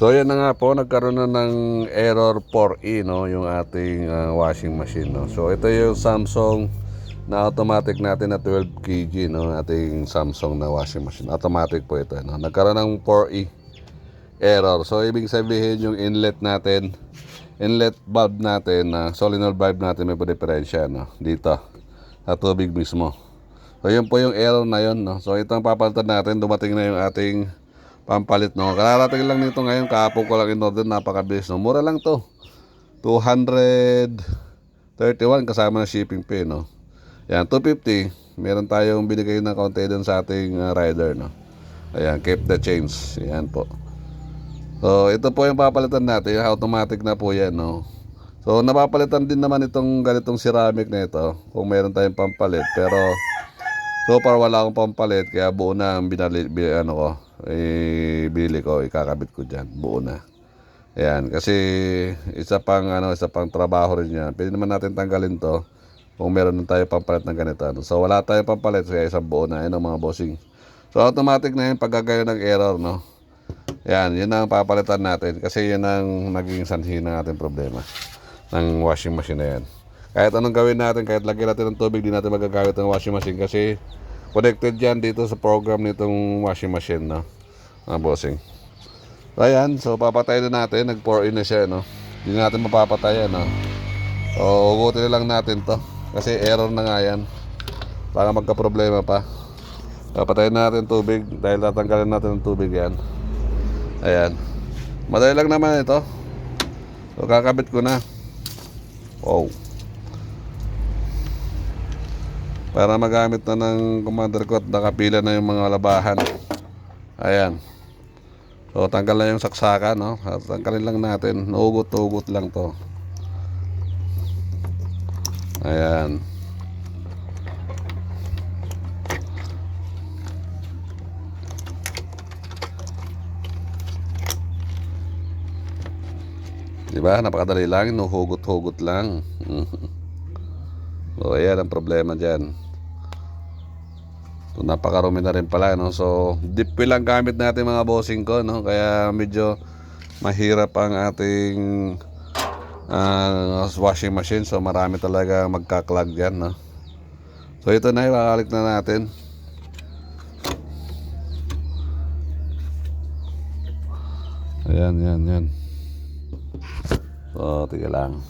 So yan na nga po, nagkaroon na ng error 4E, no, yung ating washing machine, no. So ito yung Samsung na automatic natin na 12 kg, no, ating Samsung na washing machine. Automatic po ito, no. Nagkaroon ng 4E error. So ibig sabihin yung inlet natin, inlet valve natin, solenoid valve natin may diferensya, no, dito sa tubig mismo. So yun po yung error na yun, no. So ito ang papalitan natin. Dumating na yung ating pampalit, no. Kararating lang nito ngayon, kahapon ko lang in-order, napakabilis, no. Mura lang to, 231 kasama na shipping fee, no. Yan, 250. Meron tayong binigay na konti dun sa ating rider, no. Ayan, keep the change. Yan po. So ito po yung papalitan natin, automatic na po yan, no. So napapalitan din naman itong ganitong ceramic na ito kung meron tayong pampalit, pero so far wala akong pampalit, kaya buo na ang binili ko, ikakabit ko dyan, buo na. Ayan, kasi isa pang trabaho rin yan. Pwede naman natin tanggalin to kung meron na tayo pampalit ng ganito, no? So wala tayong pampalit, kaya isang buo na. Ayan ang mga bossing. So automatic na yun pagkagayon ng error, no. Ayan, yun ang papalitan natin, kasi yun ang naging sanhi ng ating problema ng washing machine na yan. Kahit anong gawin natin, kahit lagyan natin ng tubig, di natin magagamit ng washing machine, kasi connected yan dito sa program nitong washing machine, no, mga bossing. So ayan, so papatay na natin. Nag pour in na siya, no. Hindi natin mapapatay, no. So hugutin lang natin to, kasi error na nga yan, baka magka problema pa. Papatayin na natin tubig, dahil tatanggalin natin ng tubig yan. Ayan, madali lang naman ito. So kakabit ko na. Wow, para magamit na ng commander ko at nakapila na yung mga labahan. Ayan. So tanggal na yung saksakan, no. Tanggalin lang natin. Hugot-hugot lang to. Ayan. Diba? Napakadali lang. Hugot-hugot lang. So ayan ang problema dyan. So napakarumi na rin pala, no. So deep fill lang gamit natin, mga bossing ko, no. Kaya medyo mahirap ang ating washing machine. So marami talaga magkaklag dyan, no. So ito na, ibabalik na natin. Ayan, yan, yan. So tiga lang,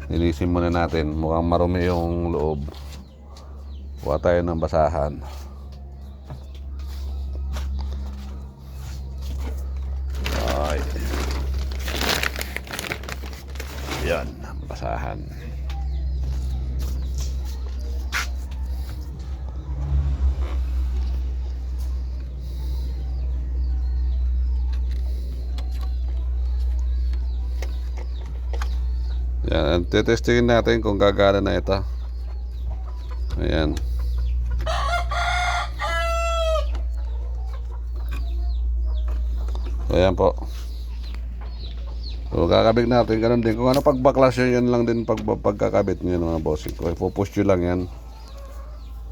nilisin muna natin. Mukhang marumi yung loob. Kuha tayo ng basahan. Ay, yan, basahan. Yan, tetestingin natin kung gagana na ito. Ayan. Ayan po. So kakabit natin, ganun din. Kung ano pagbaklas yun, yan lang din pagkakabit nyo, mga bossing ko. Ipupush nyo lang yan.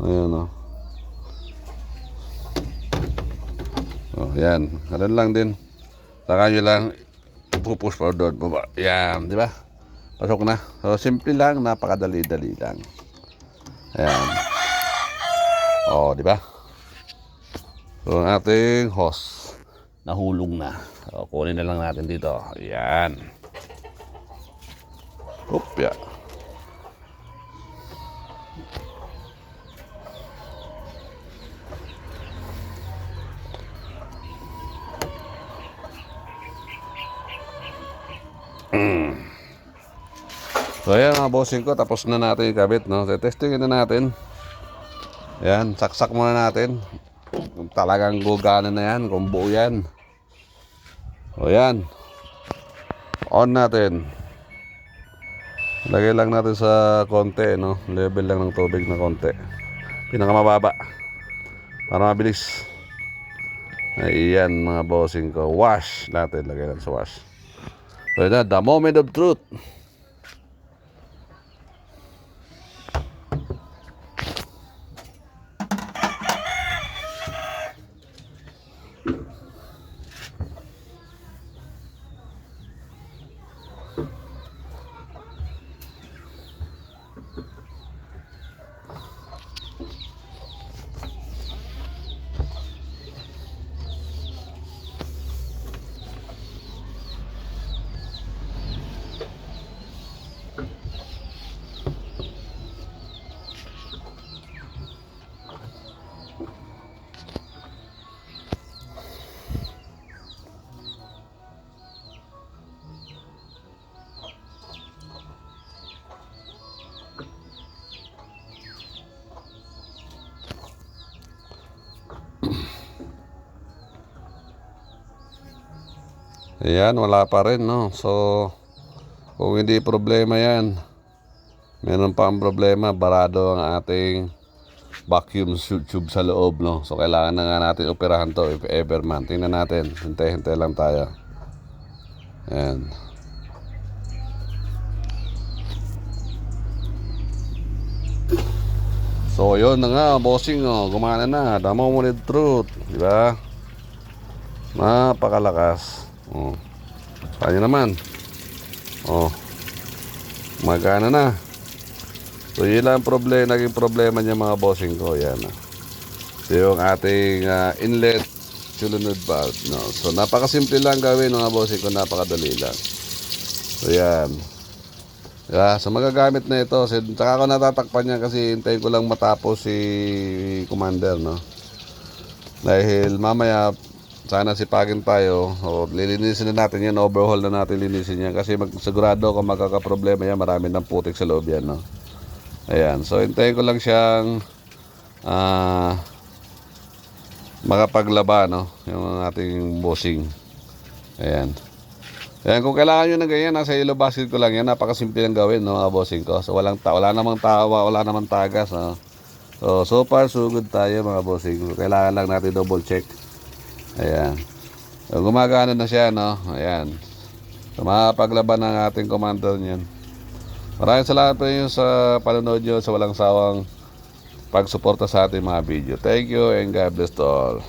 Ayan, o. Oh, yan. Ganun lang din. Saka nyo lang ipupush pa doon. Yan, di ba? Pasok na. So simple lang, napakadali-dali lang. Ayan. Oh, di ba? So ang ating hose nahulog na. So kunin na lang natin dito. Ayan. Opya. So ayan, mga bossing ko, tapos na natin ikabit, no. So testingin na natin. Ayan, saksak muna natin kung talagang gugana na yan, kung buo yan. O yan, on natin. Lagay lang natin sa konti, no. Level lang ng tubig na konti, pinakamababa, para mabilis. Ayan, mga bossing ko. Wash natin, lagay lang sa wash. So yun na, the moment of truth. Ayan, wala pa rin, no? So, kung hindi problema yan, meron pa ang problema, barado ang ating vacuum tube sa loob, no? So, kailangan na nga natin operahan to if ever man. Tingnan natin, hintay-hintay lang tayo. Ayan. So, yun na nga, bossing, oh, gumana na. Damo mo ulit truth, di ba? Napakalakas. Oh. Kanya naman. Oh. Magana na. So, yun lang naging problema niya mga bossing ko. Yan. So, yung ating inlet solenoid valve. No? So, napakasimple lang gawin mga bossing ko. Napakadali lang. So, yan. Yeah, so magagamit na ito. Saka ako natatakpan niya kasi hintayin ko lang matapos si Commander, no? Dahil mamaya sana sipagin tayo o lilinisin na natin yan, overhaul na natin linisin yan kasi sigurado kung magkakaproblema yan, marami ng putik sa loob yan, no? Ayan, so hintayin ko lang siyang makapaglaba, no? Yung ating bossing. Ayan. Ayan, kung kailangan nyo na ganyan, nasa yellow basket ko lang yan. Napakasimple lang gawin, no, mga bossing ko. So, wala namang tawa, wala namang tagas, no? So far, so good tayo, mga bossing. Kailangan lang natin double check. Ayan. So, gumagana na siya, no? Ayan. So, makapaglaban ng ating commander niyan. Maraming salamat po yun sa panonood nyo, sa walang sawang pagsuporta sa ating mga video. Thank you and God bless to all.